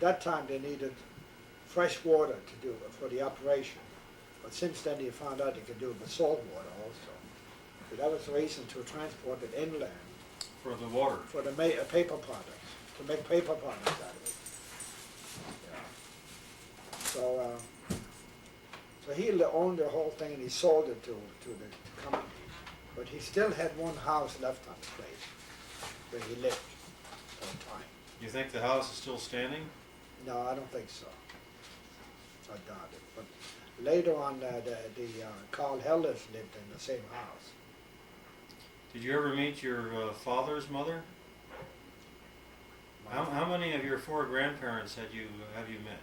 that time they needed fresh water to do it for the operation. But since then they found out they could do it with salt water also. So that was the reason to transport it inland. For the water? For the paper products, to make paper products out of it. Yeah. So he owned the whole thing and he sold it to the company. But he still had one house left on the place where he lived for a time. You think the house is still standing? No, I don't think so. I doubt it. But later on, Carl Hellers lived in the same house. Did you ever meet your father's mother? How many of your 4 grandparents have you met?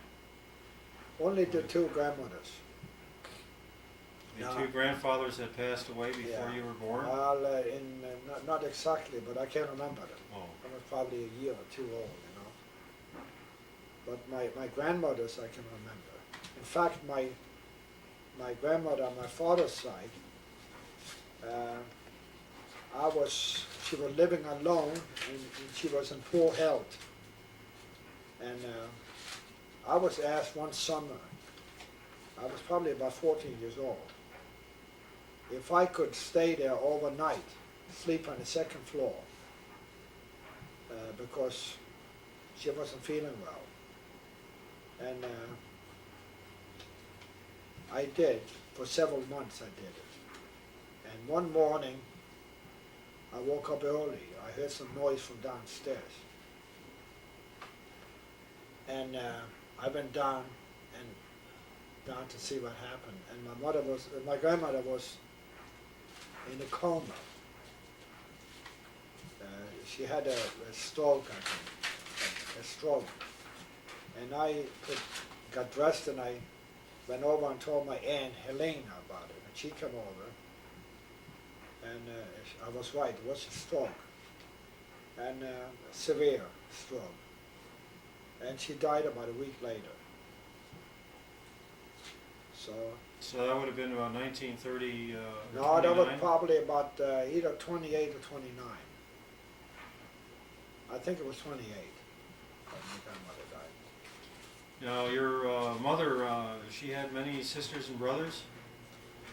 Only the 2 grandmothers. The 2 grandfathers had passed away before you were born? Well, not exactly, but I can't remember them. Oh. I was probably a year or 2 old, you know. But my grandmothers I can remember. In fact, my grandmother on my father's side, she was living alone and she was in poor health. And I was asked one summer, I was probably about 14 years old, if I could stay there overnight, sleep on the 2nd floor, because she wasn't feeling well. And I did, for several months I did it. And one morning, I woke up early. I heard some noise from downstairs. And I went down to see what happened. And my grandmother was in a coma. She had a stroke, I think, a stroke. And I got dressed and I went over and told my aunt Helen about it. And she came over. And I was right, it was a stroke, and a severe stroke. And she died about a week later. So that would have been about 1930 no, that was probably about either 28 or 29. I think it was 28 when my grandmother died. Now your mother, she had many sisters and brothers?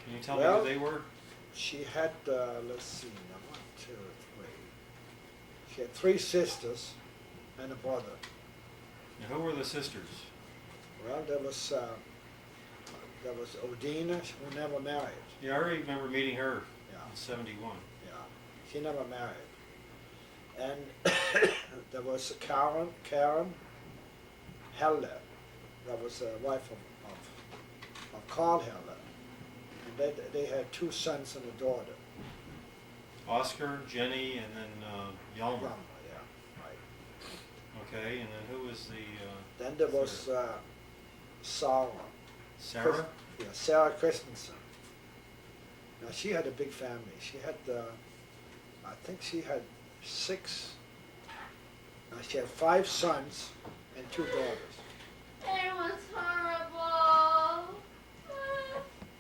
Can you tell me who they were? She had, let's see, 1, 2, 3. She had 3 sisters and a brother. Now, who were the sisters? Well, there was Odina, who never married. Yeah, I remember meeting her in '71. Yeah, she never married. And there was Karen Heller, that was the wife of Carl Heller. And they had 2 sons and a daughter. Oscar, Jenny, and then Yalmer. Yalmer, yeah, right. Okay, and then who was the... then there was Sarah. Sarah? Yeah, Sarah Christensen. Now she had a big family. She had, I think she had 6, she had 5 sons and 2 daughters. It was horrible.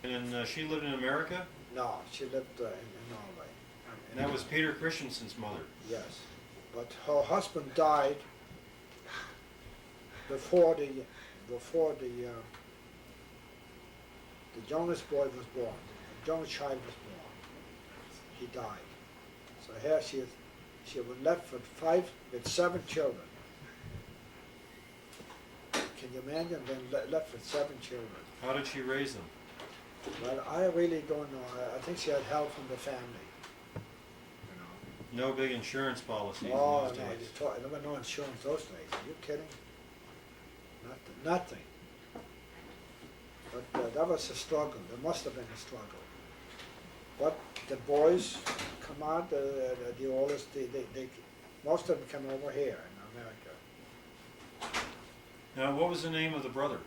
And then she lived in America? No, she lived in Norway. And that was Peter Christensen's mother? Yes. But her husband died before the youngest boy was born. The youngest child was born. He died. So here she was left with 7 children. Can you imagine being left with 7 children? How did she raise them? Well, I really don't know. I think she had help from the family. You know. No big insurance policies in Oh, those no, days? there was no insurance those days. Are you kidding? Nothing. But that was a struggle. There must have been a struggle. But the boys come out, the oldest, most of them come over here in America. Now, what was the name of the brother?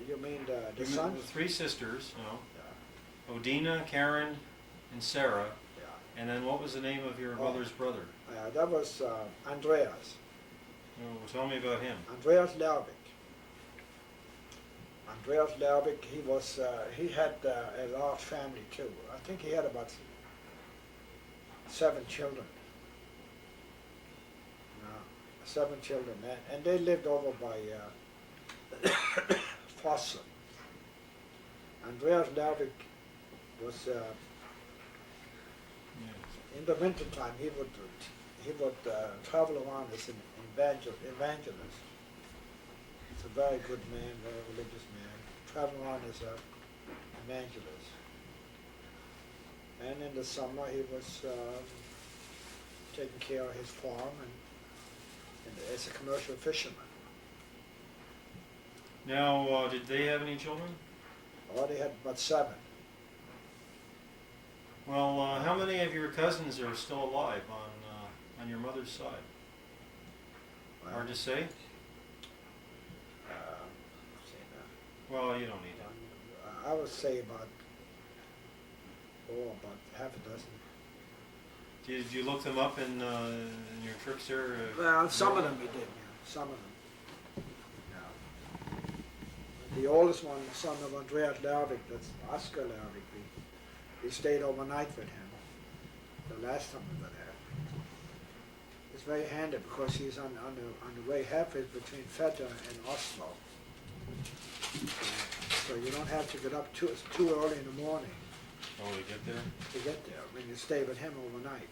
You mean the sons? The 3 sisters, no? Yeah. Odina, Karen, and Sarah. Yeah. And then what was the name of your mother's brother? That was Andreas. Oh, tell me about him. Andreas Lervik. Andreas Lervik, he had a large family too. I think he had about 7 children. 7 children, and they lived over by Fossa. Andreas Larvik was in the winter time. He would travel around as an evangelist. He's a very good man, very religious man. Travel around as an evangelist. And in the summer he was taking care of his farm and as a commercial fisherman. Now, did they have any children? Oh, they had about 7. Well, how many of your cousins are still alive on your mother's side? Well, Hard to say. say that. Well, you don't need to. I would say about half a dozen. Did you look them up in your trips there? Well, some of them we did, yeah. Some of them. Yeah. The oldest one, the son of Andreas Larvik, that's Oscar Larvik, we stayed overnight with him the last time we were there. It's very handy because he's on the way halfway between Feta and Oslo. So you don't have to get up too early in the morning Oh, to get there? to get there. I mean, you stay with him overnight.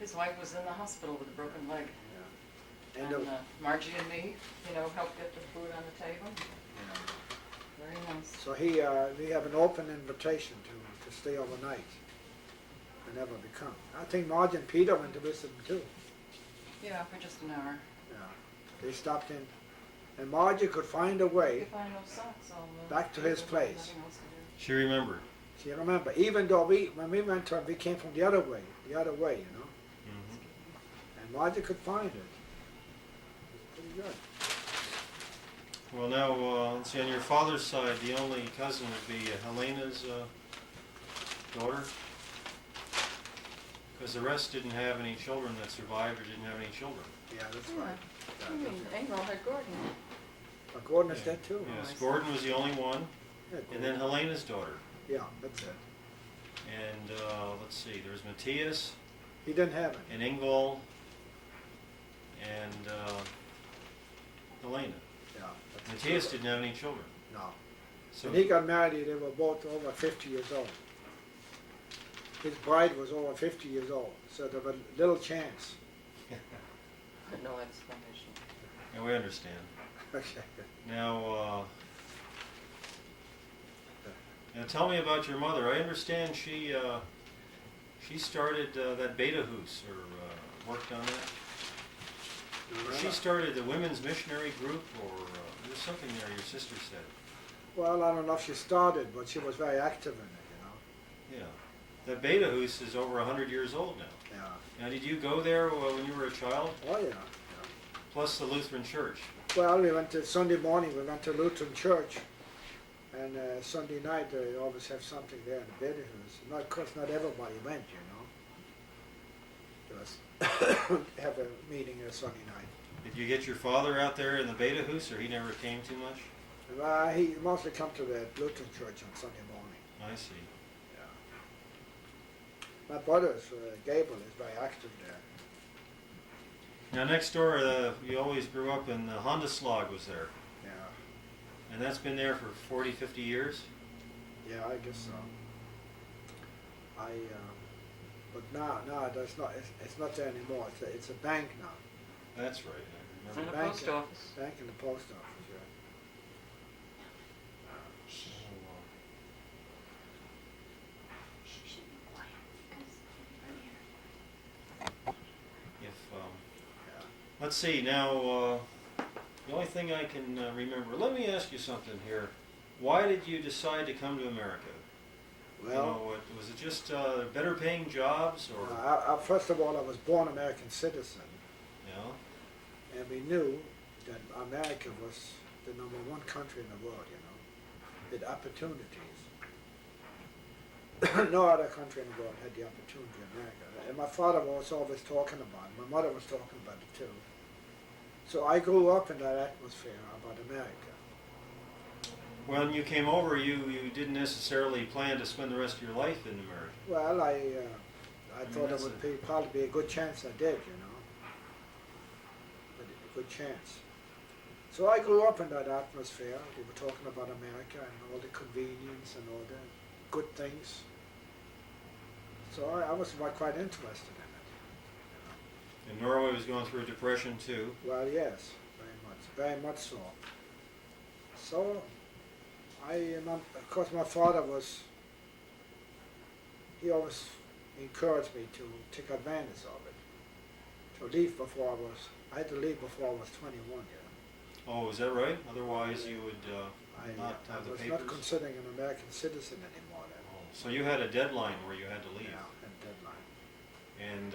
His wife was in the hospital with a broken leg. Yeah. And Margie and me, helped get the food on the table. yeah. Very nice. So we have an open invitation to stay overnight whenever we come. I think Marge and Peter went to visit him too. Yeah, for just an hour. Yeah. They stopped in, and Margie could find a way. You find those socks all Back to his place. Nothing else to do. She remembered. See, remember, even though when we went to him, we came from the other way, Mm-hmm. and Margie could find it. It's pretty good. Well, now, let's see, on your father's side, the only cousin would be Helena's daughter? Because the rest didn't have any children that survived or didn't have any children. Yeah, that's Yeah. right. I mean, Engel had Gordon. Gordon is dead too. Yes, Gordon was the only one, Yeah, and then Helena's daughter. yeah, that's it. And let's see, there was Matthias He didn't have it. and Ingval and Helena. Yeah. that's it. Matthias didn't have any children. No. So When he got married, they were both over 50 years old. His bride was over 50 years old, so there was little chance. No explanation. yeah, we understand. Okay. Now, now tell me about your mother. I understand she started that Beta Hus, or worked on that. She started the women's missionary group, or there's something there your sister said. Well, I don't know if she started, but she was very active in it, Yeah. The Beta Hus is over 100 years old now. Yeah. Now, did you go there when you were a child? Oh, yeah. Plus the Lutheran Church. Well, we went to Sunday morning. We went to Lutheran Church, and Sunday night they always have something there in the bedrooms. Not, of course, not everybody went, Just have a meeting on Sunday night. Did you get your father out there in the Beta Hus, or he never came too much? He mostly come to the Lutheran Church on Sunday morning. I see. Yeah. My brother, Gabriel, is very active there. Now, next door, you always grew up in the Honda Slag was there. Yeah. And that's been there for 40, 50 years? Yeah, I guess so. But now that's not. It's not there anymore. It's a bank now. That's right, I It's in remember. the post office. Bank in the post office, yeah. Let's see, now, the only thing I can remember, let me ask you something here. Why did you decide to come to America? Well, was it just better paying jobs, or? first of all, I was born American citizen, Yeah. and we knew that America was the #1 country in the world, with opportunities. No other country in the world had the opportunity of America. And my father was always talking about it. My mother was talking about it too. So I grew up in that atmosphere about America. When you came over, you didn't necessarily plan to spend the rest of your life in America. Well, I thought it would probably be a good chance I did, But good chance. So I grew up in that atmosphere. We were talking about America and all the convenience and all the good things. So I was quite interested in it. And Norway was going through a depression too. Well, yes, very much so. So of course, my father he always encouraged me to take advantage of it. To leave before I had to leave before I was 21. Yeah. Oh, is that right? Otherwise you would not have the I was papers? not considered an American citizen anymore then. Oh, so you had a deadline where you had to leave. Yeah, a deadline. And